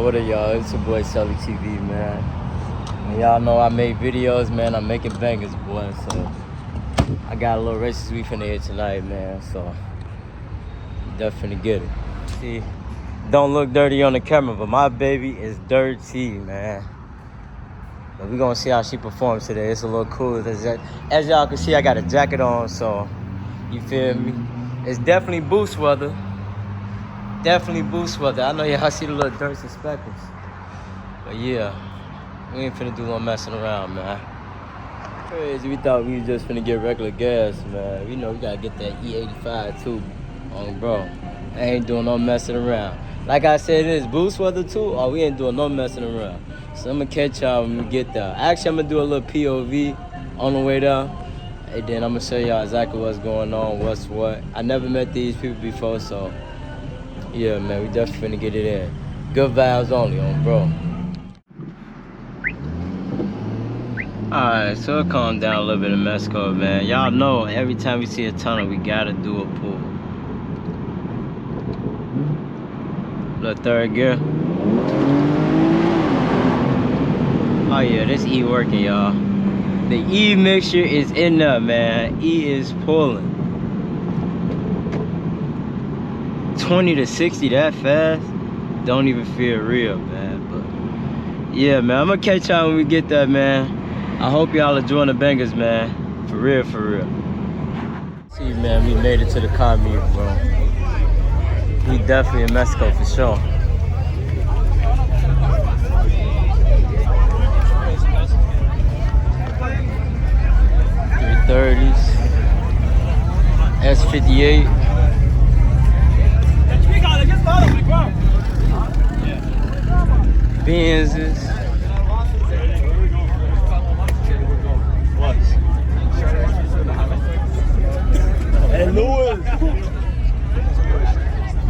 What up, y'all? It's your boy Shelly TV, man. And y'all know I make videos, man. I'm making bangers, boy. So I got a little races we finna hit tonight, man. So definitely get it. See, don't look dirty on the camera, but my baby is dirty, man. But we gonna see how she performs today. It's a little cool. As y'all can see, I got a jacket on, so you feel me? It's definitely boost weather. Definitely boost weather. I know y'all see the little dirt and speckles. But yeah, we ain't finna do no messing around, man. Crazy, we thought we was just finna get regular gas, man. You know, we gotta get that E85 too, bro. I ain't doing no messing around. Like I said, it is boost weather too, or we ain't doing no messing around. So I'm gonna catch y'all when we get there. Actually, I'm gonna do a little POV on the way there. And then I'm gonna show y'all exactly what's going on, what's what. I never met these people before, so yeah, man, we definitely finna get it in. Good vibes only, bro. Alright, so it calmed down a little bit in Mexico, man. Y'all know every time we see a tunnel, we gotta do a pull. Little third gear. Oh yeah, this E working, y'all. The E mixture is in there, man. E is pulling. 20 to 60 that fast, don't even feel real, man. But yeah, man, I'm gonna catch y'all when we get there, man. I hope y'all enjoying the bangers, man. For real, for real. See, man, we made it to the car meet, bro. We definitely in Mexico for sure. .330s, S58. Benzes.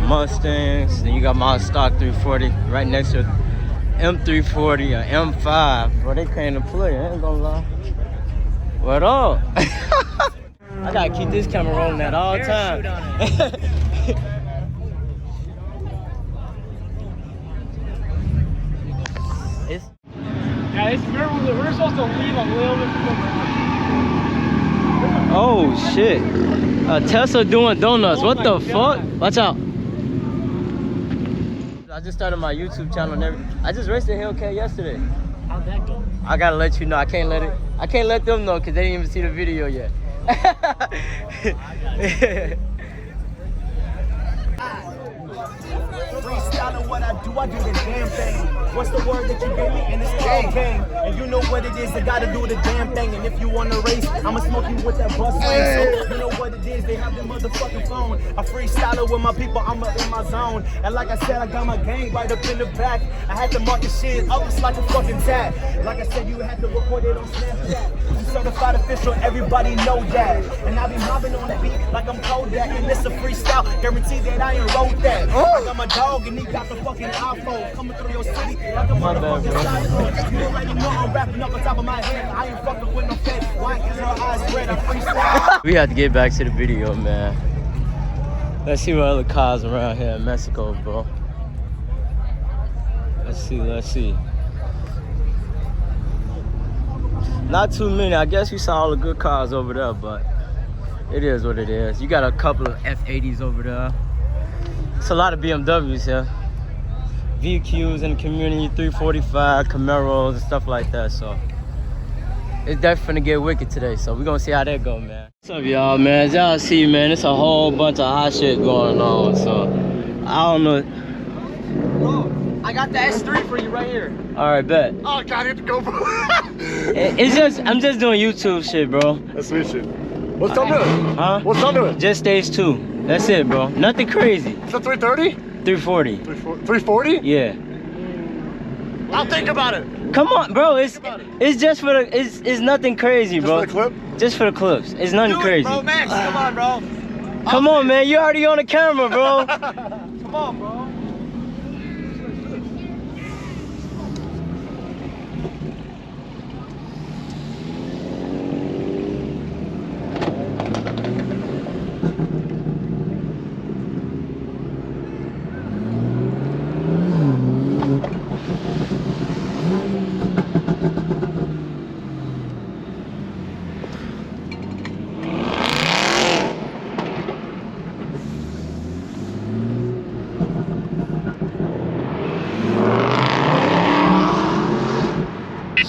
Mustangs. Then you got my stock 340 right next to M340 or M5. Bro, they came to play. I ain't gonna lie. What up? I gotta keep this camera rolling at all times. Yeah, we're supposed to leave a little bit before. Oh shit. Tesla doing donuts. What the fuck? Watch out. I just started my YouTube channel and everything. I just raced a Hellcat yesterday. How'd that go? I gotta let you know. I can't let them know because they didn't even see the video yet. Freestyling what I do the damn thing. What's the word that you gave me? And it's called game. And you know what it is, I gotta do the damn thing. And if you wanna race, I'ma smoke you with that bus lane. So you know what it is, they have the motherfucking phone. I freestyling with my people, I'm up in my zone. And like I said, I got my gang right up in the back. I had to mark the shit up, it's like a fucking tag. Like I said, you had to record it on Snapchat. I'm certified official, everybody know that. And I be mobbing on the beat like I'm Kodak. And it's a freestyle, guarantee that I ain't wrote that. I got my dog and he got the fucking iPhone coming through your city like a motherfucking cyclone. You already know I'm rapping up on top of my head. I ain't fucking with no fake. Why is her eyes red? I'm freestyle. We have to get back to the video, man. Let's see what other cars around here in Mexico, bro. Let's see. Not too many. I guess we saw all the good cars over there, but it is what it is. You got a couple of F80s over there. It's a lot of BMWs here. VQs in the community, 345, Camaros and stuff like that, so it's definitely gonna get wicked today, so we're gonna see how that go, man. What's up, y'all, man? As y'all see, man, it's a whole bunch of hot shit going on, so I don't know. Bro, I got the S3 for you right here. All right, bet. Oh, God, I have to go, bro. I'm just doing YouTube shit, bro. That's sweet shit. What's up to it? Huh? What's up to it? Just stage 2. That's it, bro. Nothing crazy. Is that 330? 340. 340? Yeah. I'll think about it. Come on, bro. It's just for the. It's nothing crazy, bro. Just for the clip? Just for the clips. It's nothing crazy. Bro, Max, come on, bro. Come on, man. You already on the camera, bro. Come on, bro.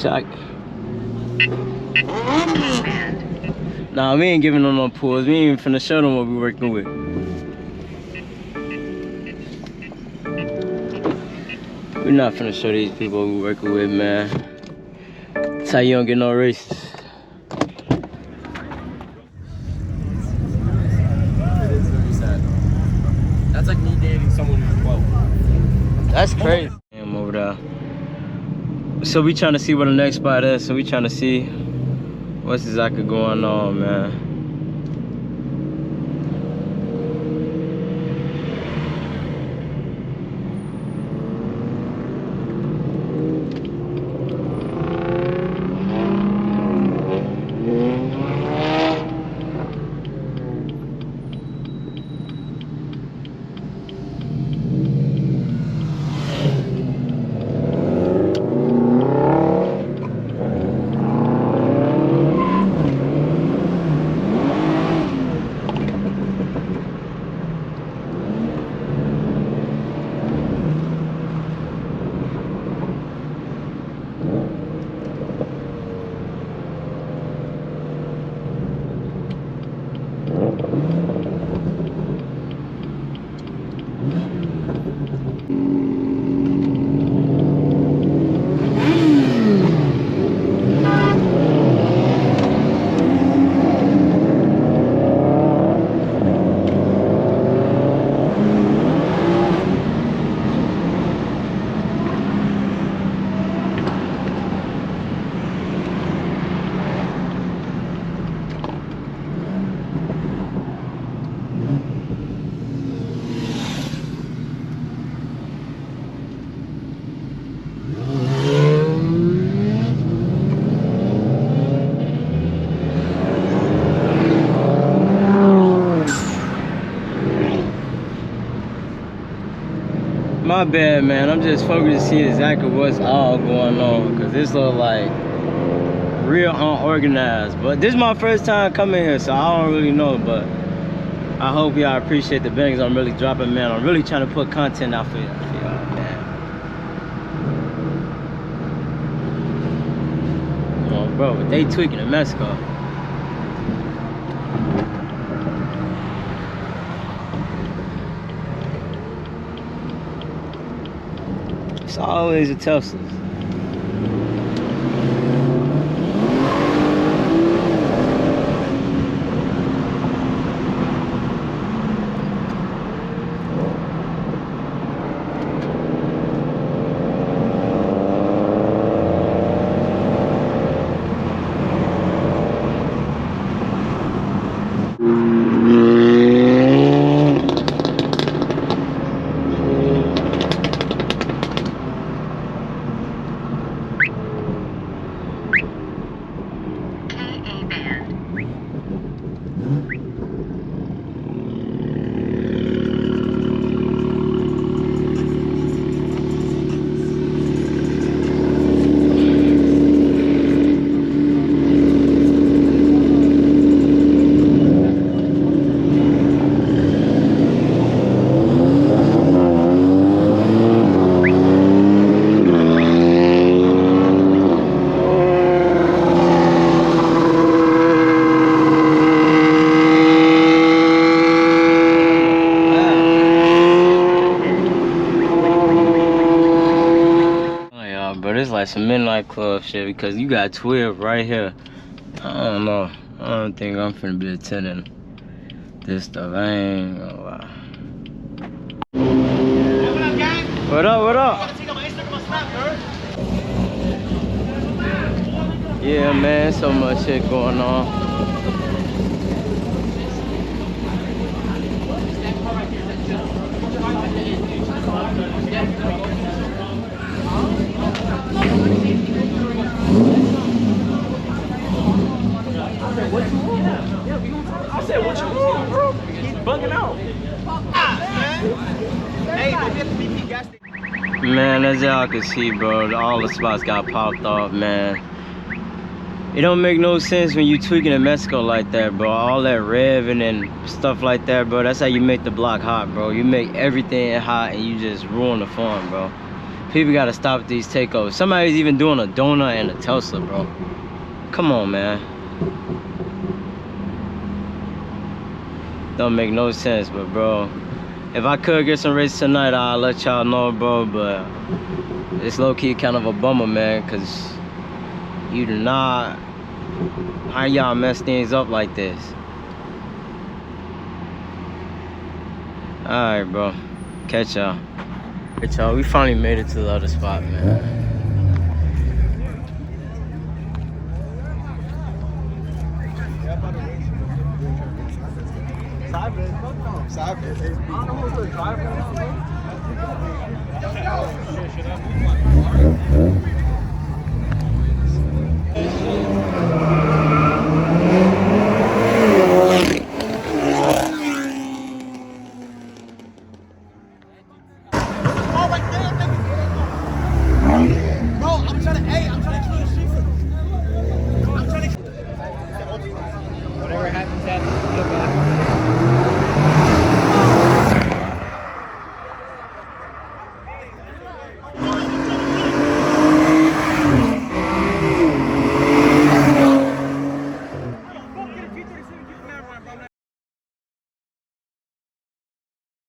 Shock. Nah, we ain't giving them no pulls. We ain't even finna show them what we working with. We're not finna show these people what we working with, man. That's how you don't get no races. It is very sad. That's like me dating someone who's 12. That's crazy. I'm over there. So we trying to see where the next spot is. So we trying to see what's exactly going on, man. My bad, man. I'm just focused to see exactly what's all going on, because this look like real unorganized. But this is my first time coming here, so I don't really know. But I hope y'all appreciate the bangers I'm really dropping, man. I'm really trying to put content out for y'all, man. Oh, bro, but they tweaking in Mexico. It's always a Tesla. Like some midnight club shit, because you got 12 right here. I don't know. I don't think I'm finna be attending this stuff. I ain't gonna lie. What up, what up? Yeah, man, so much shit going on. I said, what you want, bro? He's bugging out. Hey, don't get the BP gas station. Man, as y'all can see, bro, all the spots got popped off, man. It don't make no sense when you tweaking in Mexico like that, bro. All that revving and stuff like that, bro. That's how you make the block hot, bro. You make everything hot and you just ruin the fun, bro. People gotta stop these takeovers. Somebody's even doing a donut and a Tesla, bro. Come on, man. Don't make no sense, but bro, if I could get some races tonight, I'll let y'all know, bro. But it's low-key kind of a bummer, man, cause you do not. How y'all mess things up like this? Alright, bro. Catch y'all. Catch y'all. We finally made it to the other spot, man. Side